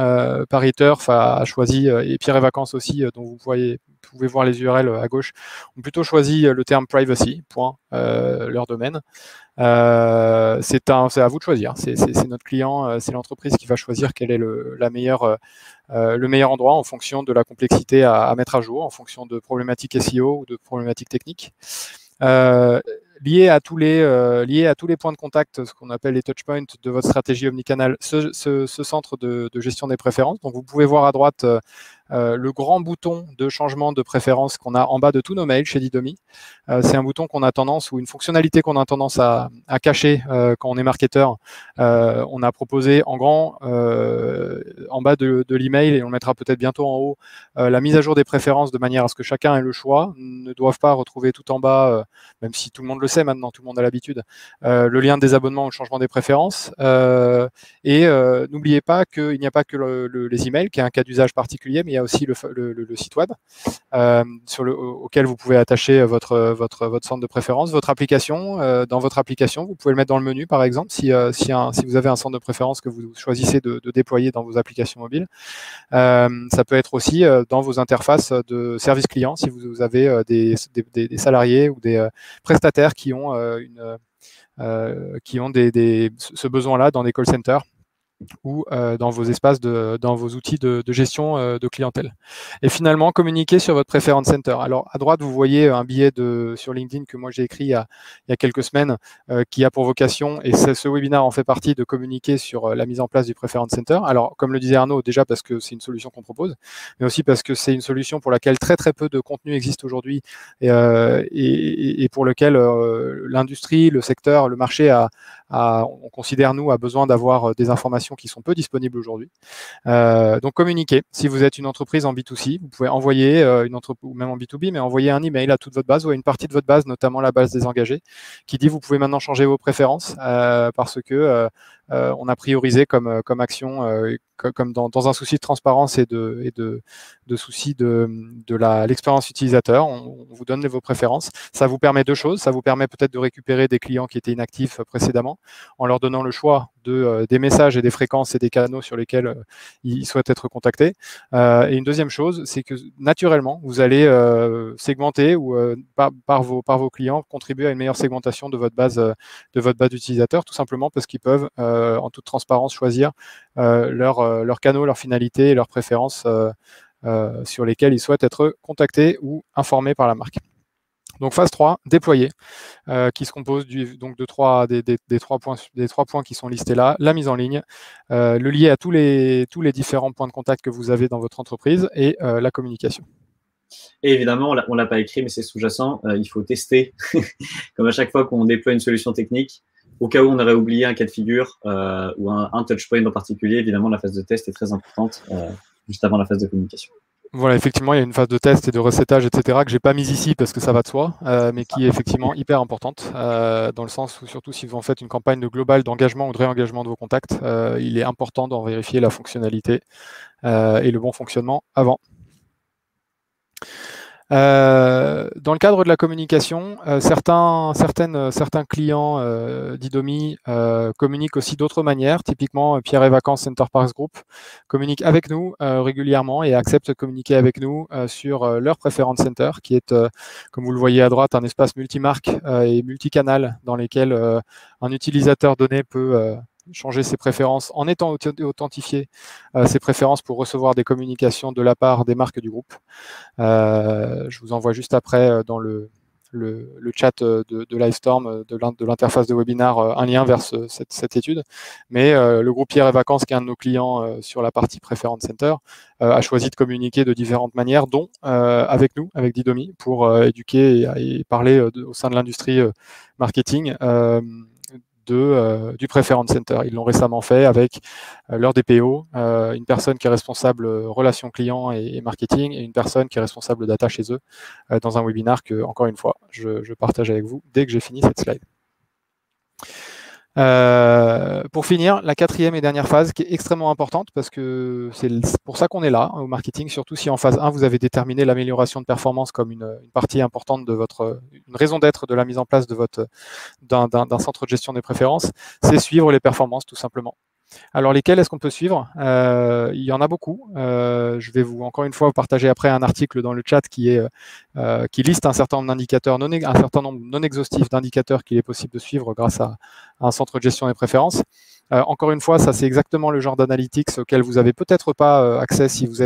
Paris-Turf a choisi, et Pierre et Vacances aussi, dont vous pouvez voir les URL à gauche, ont plutôt choisi le terme privacy, leur domaine. C'est à vous de choisir. C'est notre client, c'est l'entreprise qui va choisir quel est le meilleur endroit en fonction de la complexité à mettre à jour, en fonction de problématiques SEO ou de problématiques techniques. Lié à tous les points de contact, ce qu'on appelle les touchpoints de votre stratégie omnicanal, ce centre de gestion des préférences. Donc vous pouvez voir à droite le grand bouton de changement de préférence qu'on a en bas de tous nos mails chez Didomi. C'est un bouton qu'on a tendance, ou une fonctionnalité qu'on a tendance à cacher quand on est marketeur. On a proposé en grand en bas de l'email, et on le mettra peut-être bientôt en haut, la mise à jour des préférences de manière à ce que chacun ait le choix, ne doivent pas retrouver tout en bas, même si tout le monde le sait maintenant, tout le monde a l'habitude, le lien de désabonnement ou le changement des préférences. N'oubliez pas qu'il n'y a pas que les emails, qui est un cas d'usage particulier, mais il y a aussi le site web auquel vous pouvez attacher votre centre de préférence, votre application. Dans votre application, vous pouvez le mettre dans le menu, par exemple, si vous avez un centre de préférence que vous choisissez de déployer dans vos applications mobiles. Ça peut être aussi dans vos interfaces de service client, si vous avez des salariés ou des prestataires qui ont ce besoin-là dans des call centers ou dans vos espaces, dans vos outils de gestion de clientèle. Et finalement, communiquer sur votre Preference Center. Alors, à droite, vous voyez un billet sur LinkedIn que moi j'ai écrit il y a quelques semaines, qui a pour vocation, et ce webinaire en fait partie, de communiquer sur la mise en place du Preference Center. Alors, comme le disait Arnaud, déjà parce que c'est une solution qu'on propose, mais aussi parce que c'est une solution pour laquelle très très peu de contenu existe aujourd'hui, et pour lequel l'industrie, le secteur, le marché on considère, nous, a besoin d'avoir des informations qui sont peu disponibles aujourd'hui. Donc, communiquez. Si vous êtes une entreprise en B2C, vous pouvez envoyer, ou même en B2B, mais envoyer un email à toute votre base ou à une partie de votre base, notamment la base des engagés, qui dit vous pouvez maintenant changer vos préférences parce que on a priorisé comme action, comme dans un souci de transparence et de souci de l'expérience utilisateur. On vous donne vos préférences. Ça vous permet 2 choses. Ça vous permet peut-être de récupérer des clients qui étaient inactifs précédemment, en leur donnant le choix des messages et des fréquences et des canaux sur lesquels ils souhaitent être contactés. Et une deuxième chose, c'est que naturellement, vous allez segmenter ou par vos clients contribuer à une meilleure segmentation de votre base d'utilisateurs, tout simplement parce qu'ils peuvent en toute transparence choisir leurs canaux, leurs finalités et leurs préférences sur lesquels ils souhaitent être contactés ou informés par la marque. Donc phase 3, déployer, qui se compose des trois points qui sont listés là, la mise en ligne, le lier à tous les différents points de contact que vous avez dans votre entreprise et la communication. Et évidemment, on ne l'a pas écrit, mais c'est sous-jacent, il faut tester, comme à chaque fois qu'on déploie une solution technique, au cas où on aurait oublié un cas de figure ou un touchpoint en particulier, évidemment, la phase de test est très importante juste avant la phase de communication. Voilà, effectivement, il y a une phase de test et de recettage, etc., que je n'ai pas mise ici parce que ça va de soi, mais qui est effectivement hyper importante, dans le sens où, surtout si vous en faites une campagne de global d'engagement ou de réengagement de vos contacts, il est important d'en vérifier la fonctionnalité et le bon fonctionnement avant. Dans le cadre de la communication, certains clients d'Idomi communiquent aussi d'autres manières. Typiquement, Pierre et Vacances Center Parks Group communiquent avec nous régulièrement et acceptent de communiquer avec nous sur leur Preference Center, qui est, comme vous le voyez à droite, un espace multimarque et multicanal dans lesquels un utilisateur donné peut changer ses préférences en étant authentifié ses préférences pour recevoir des communications de la part des marques du groupe. Je vous envoie juste après dans le chat de Livestorm, de l'interface de webinar, un lien vers cette étude. Mais le groupe Pierre et Vacances, qui est un de nos clients sur la partie Preference Center, a choisi de communiquer de différentes manières, dont avec nous, avec Didomi, pour éduquer et parler au sein de l'industrie marketing du Preference Center. Ils l'ont récemment fait avec leur DPO, une personne qui est responsable relations clients et marketing, et une personne qui est responsable data chez eux, dans un webinaire que, encore une fois, je partage avec vous dès que j'ai fini cette slide. Pour finir, la quatrième et dernière phase qui est extrêmement importante parce que c'est pour ça qu'on est là au marketing, surtout si en phase 1 vous avez déterminé l'amélioration de performance comme une partie importante de une raison d'être de la mise en place de d'un centre de gestion des préférences, c'est suivre les performances tout simplement. Alors lesquels est-ce qu'on peut suivre? Il y en a beaucoup. Je vais encore une fois vous partager après un article dans le chat qui liste un certain nombre d'indicateurs, un certain nombre non exhaustif d'indicateurs qu'il est possible de suivre grâce à un centre de gestion des préférences. Encore une fois, ça c'est exactement le genre d'analytics auquel vous n'avez peut-être pas accès si vous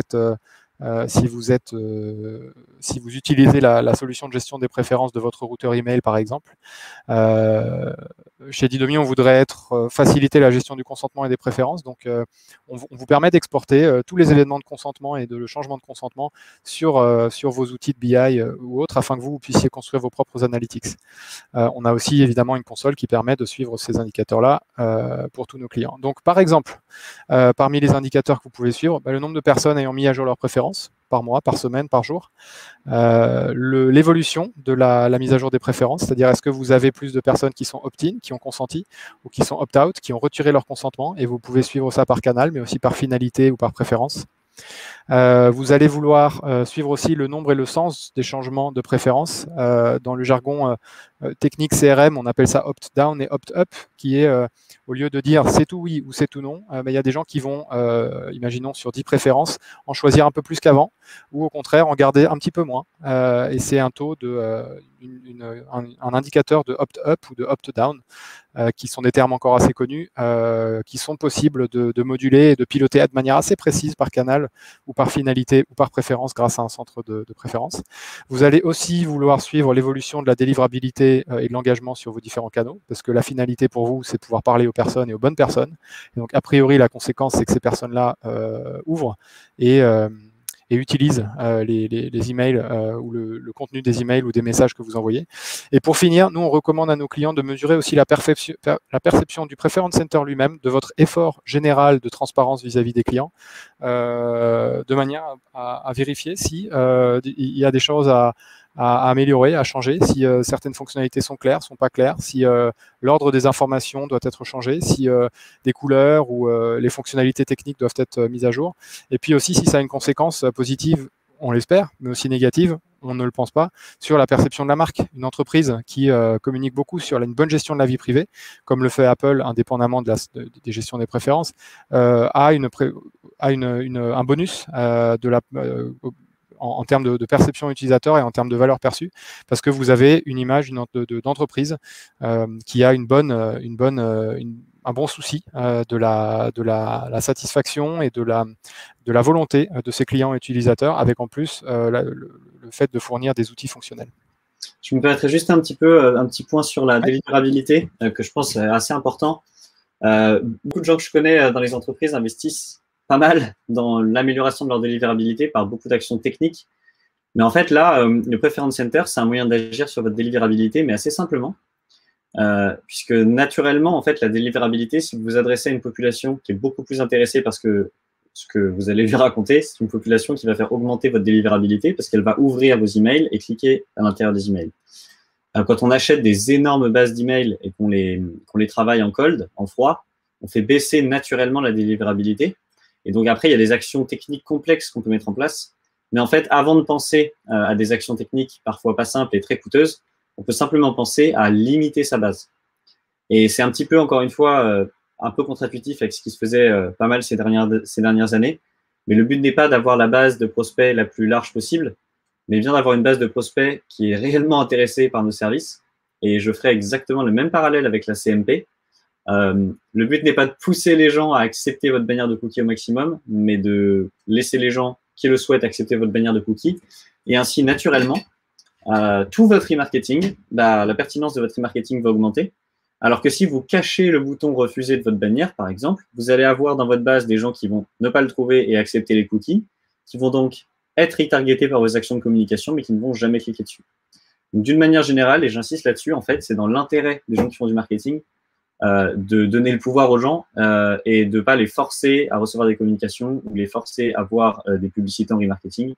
utilisez la solution de gestion des préférences de votre routeur email par exemple. Chez Didomi, on voudrait faciliter la gestion du consentement et des préférences. Donc, on vous permet d'exporter tous les événements de consentement et de changement de consentement sur vos outils de BI ou autres afin que vous puissiez construire vos propres analytics. On a aussi évidemment une console qui permet de suivre ces indicateurs-là pour tous nos clients. Donc, par exemple, parmi les indicateurs que vous pouvez suivre, le nombre de personnes ayant mis à jour leurs préférences par mois, par semaine, par jour. L'évolution de la mise à jour des préférences, c'est-à-dire est-ce que vous avez plus de personnes qui sont opt-in, qui ont consenti, ou qui sont opt-out, qui ont retiré leur consentement, et vous pouvez suivre ça par canal, mais aussi par finalité ou par préférence. Vous allez vouloir suivre aussi le nombre et le sens des changements de préférence. Dans le jargon technique CRM, on appelle ça opt-down et opt-up, qui est, au lieu de dire c'est tout oui ou c'est tout non, il y a des gens qui vont, imaginons sur 10 préférences, en choisir un peu plus qu'avant, ou au contraire en garder un petit peu moins. Et c'est un taux un indicateur de opt-up ou de opt-down, qui sont des termes encore assez connus, qui sont possibles de moduler et de piloter de manière assez précise par canal ou par finalité ou par préférence grâce à un centre de préférence. Vous allez aussi vouloir suivre l'évolution de la délivrabilité et de l'engagement sur vos différents canaux, parce que la finalité pour vous, c'est de pouvoir parler aux personnes et aux bonnes personnes. Et donc, a priori, la conséquence, c'est que ces personnes-là ouvrent et utilisent les emails ou le contenu des emails ou des messages que vous envoyez. Et pour finir, nous, on recommande à nos clients de mesurer aussi la perception du Preference Center lui-même, de votre effort général de transparence vis-à-vis des clients, de manière à vérifier si il y a des choses à améliorer, à changer, si certaines fonctionnalités sont claires, sont pas claires, si l'ordre des informations doit être changé, si des couleurs ou les fonctionnalités techniques doivent être mises à jour, et puis aussi si ça a une conséquence positive on l'espère, mais aussi négatives, on ne le pense pas, sur la perception de la marque. Une entreprise qui communique beaucoup sur une bonne gestion de la vie privée, comme le fait Apple, indépendamment des gestions des préférences, a un bonus en termes de perception utilisateur et en termes de valeur perçue, parce que vous avez une image d'entreprise qui a un bon souci de la satisfaction et de la volonté de ses clients et utilisateurs, avec en plus le fait de fournir des outils fonctionnels. Je me permettrais juste un petit point sur la délivrabilité, que je pense est assez important. Beaucoup de gens que je connais dans les entreprises investissent pas mal dans l'amélioration de leur délivrabilité par beaucoup d'actions techniques. Mais en fait, là, le Preference Center, c'est un moyen d'agir sur votre délivrabilité, mais assez simplement. Puisque naturellement, en fait, la délivrabilité, si vous vous adressez à une population qui est beaucoup plus intéressée parce que ce que vous allez lui raconter, c'est une population qui va faire augmenter votre délivrabilité parce qu'elle va ouvrir vos emails et cliquer à l'intérieur des emails. Quand on achète des énormes bases d'emails et qu'on les travaille en cold, en froid, on fait baisser naturellement la délivrabilité. Et donc après, il y a des actions techniques complexes qu'on peut mettre en place. Mais en fait, avant de penser à des actions techniques parfois pas simples et très coûteuses, on peut simplement penser à limiter sa base. Et c'est un petit peu, encore une fois, un peu contre-intuitif avec ce qui se faisait pas mal ces dernières années. Mais le but n'est pas d'avoir la base de prospects la plus large possible, mais bien d'avoir une base de prospects qui est réellement intéressée par nos services. Et je ferai exactement le même parallèle avec la CMP. Le but n'est pas de pousser les gens à accepter votre bannière de cookies au maximum, mais de laisser les gens qui le souhaitent accepter votre bannière de cookies. Et ainsi, naturellement, tout votre remarketing, la pertinence de votre remarketing va augmenter. Alors que si vous cachez le bouton refuser de votre bannière, par exemple, vous allez avoir dans votre base des gens qui vont ne pas le trouver et accepter les cookies, qui vont donc être retargetés par vos actions de communication, mais qui ne vont jamais cliquer dessus. D'une manière générale, et j'insiste là-dessus, en fait, c'est dans l'intérêt des gens qui font du marketing de donner le pouvoir aux gens et de ne pas les forcer à recevoir des communications ou les forcer à voir des publicités en remarketing,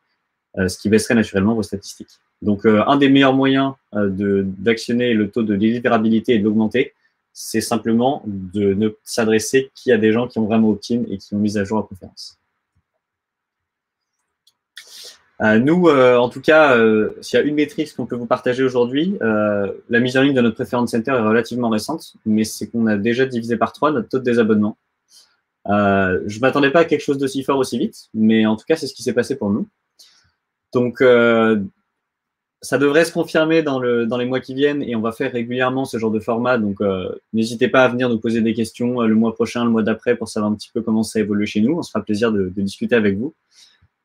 ce qui baisserait naturellement vos statistiques. Donc, un des meilleurs moyens d'actionner le taux de délivrabilité et de l'augmenter, c'est simplement de ne s'adresser qu'à des gens qui ont vraiment opt-in et qui ont mis à jour la préférence. Nous, en tout cas, s'il y a une métrique qu'on peut vous partager aujourd'hui, la mise en ligne de notre Preference Center est relativement récente, mais c'est qu'on a déjà divisé par 3 notre taux de désabonnement. Je ne m'attendais pas à quelque chose d'aussi fort aussi vite, mais en tout cas, c'est ce qui s'est passé pour nous. Donc, ça devrait se confirmer dans les mois qui viennent et on va faire régulièrement ce genre de format. Donc, n'hésitez pas à venir nous poser des questions le mois prochain, le mois d'après pour savoir un petit peu comment ça évolue chez nous. On se fera plaisir de discuter avec vous.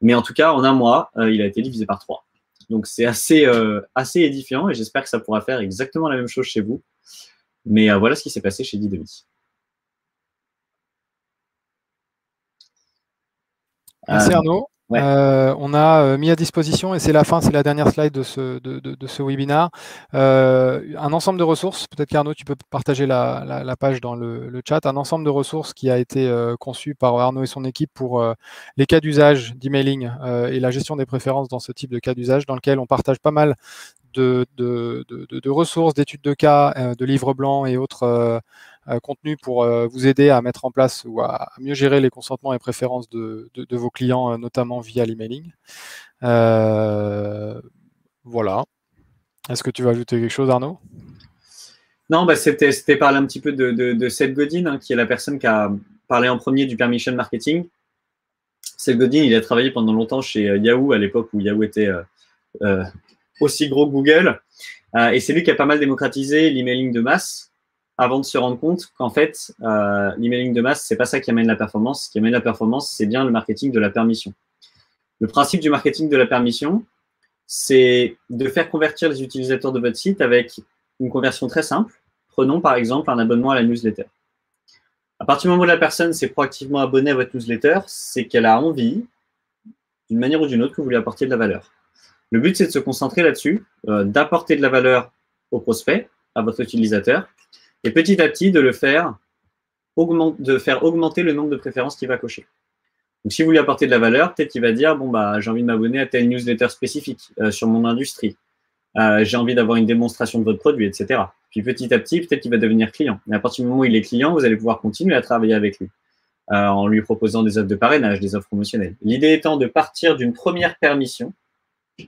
Mais en tout cas, en un mois, il a été divisé par 3. Donc, c'est assez édifiant et j'espère que ça pourra faire exactement la même chose chez vous. Mais voilà ce qui s'est passé chez Didomi. Merci Arnaud. Ouais. On a mis à disposition, et c'est la fin, c'est la dernière slide de ce webinaire, un ensemble de ressources. Peut-être qu'Arnaud, tu peux partager la page dans le chat. Un ensemble de ressources qui a été conçu par Arnaud et son équipe pour les cas d'usage d'emailing et la gestion des préférences dans ce type de cas d'usage, dans lequel on partage pas mal de ressources, d'études de cas, de livres blancs et autres contenus pour vous aider à mettre en place ou à mieux gérer les consentements et préférences de vos clients, notamment via l'emailing. Voilà. Est-ce que tu vas ajouter quelque chose, Arnaud? Non, c'était parler un petit peu de Seth Godin, hein, qui est la personne qui a parlé en premier du permission marketing. Seth Godin, il a travaillé pendant longtemps chez Yahoo, à l'époque où Yahoo était aussi gros que Google. Et c'est lui qui a pas mal démocratisé l'emailing de masse, avant de se rendre compte qu'en fait, l'emailing de masse, c'est pas ça qui amène la performance. Ce qui amène la performance, c'est bien le marketing de la permission. Le principe du marketing de la permission, c'est de faire convertir les utilisateurs de votre site avec une conversion très simple. Prenons par exemple un abonnement à la newsletter. À partir du moment où la personne s'est proactivement abonnée à votre newsletter, c'est qu'elle a envie, d'une manière ou d'une autre, que vous lui apportiez de la valeur. Le but, c'est de se concentrer là-dessus, d'apporter de la valeur au prospect, à votre utilisateur, et petit à petit de faire augmenter le nombre de préférences qu'il va cocher. Donc, si vous lui apportez de la valeur, peut-être qu'il va dire, bon, bah, j'ai envie de m'abonner à telle newsletter spécifique sur mon industrie. J'ai envie d'avoir une démonstration de votre produit, etc. Puis petit à petit, peut-être qu'il va devenir client. Et à partir du moment où il est client, vous allez pouvoir continuer à travailler avec lui. en lui proposant des offres de parrainage, des offres promotionnelles. L'idée étant de partir d'une première permission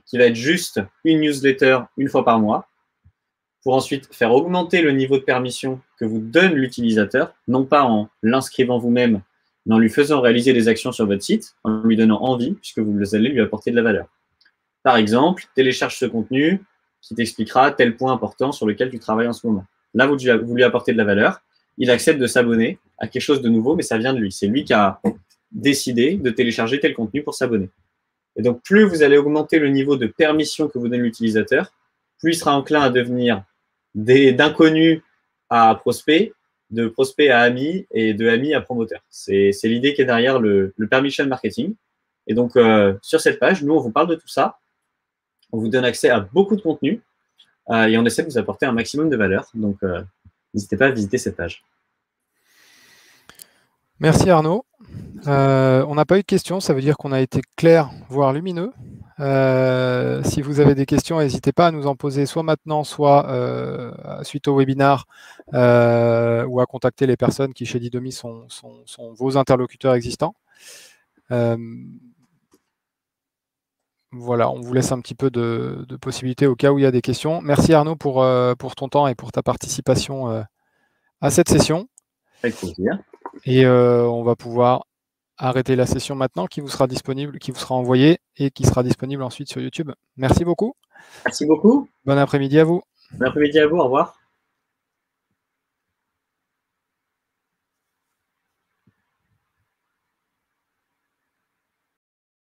qui va être juste une newsletter une fois par mois, pour ensuite faire augmenter le niveau de permission que vous donne l'utilisateur, non pas en l'inscrivant vous-même, mais en lui faisant réaliser des actions sur votre site, en lui donnant envie, puisque vous allez lui apporter de la valeur. Par exemple, télécharge ce contenu qui t'expliquera tel point important sur lequel tu travailles en ce moment. Là, vous lui apportez de la valeur, il accepte de s'abonner à quelque chose de nouveau, mais ça vient de lui. C'est lui qui a décidé de télécharger tel contenu pour s'abonner. Et donc, plus vous allez augmenter le niveau de permission que vous donne l'utilisateur, plus il sera enclin à devenir d'inconnu à prospect, de prospect à ami et de ami à promoteur. C'est l'idée qui est derrière le permission marketing. Et donc, sur cette page, nous, on vous parle de tout ça. On vous donne accès à beaucoup de contenu et on essaie de vous apporter un maximum de valeur. Donc, n'hésitez pas à visiter cette page. Merci Arnaud. On n'a pas eu de questions, ça veut dire qu'on a été clair, voire lumineux. Si vous avez des questions, n'hésitez pas à nous en poser soit maintenant, soit suite au webinaire, ou à contacter les personnes qui chez Didomi sont vos interlocuteurs existants. Voilà, on vous laisse un petit peu de possibilités au cas où il y a des questions. Merci Arnaud pour ton temps et pour ta participation à cette session. Avec plaisir. Et on va pouvoir arrêter la session maintenant qui vous sera disponible, qui vous sera envoyée et qui sera disponible ensuite sur YouTube. Merci beaucoup. Merci beaucoup. Bon après-midi à vous. Bon après-midi à vous. Au revoir.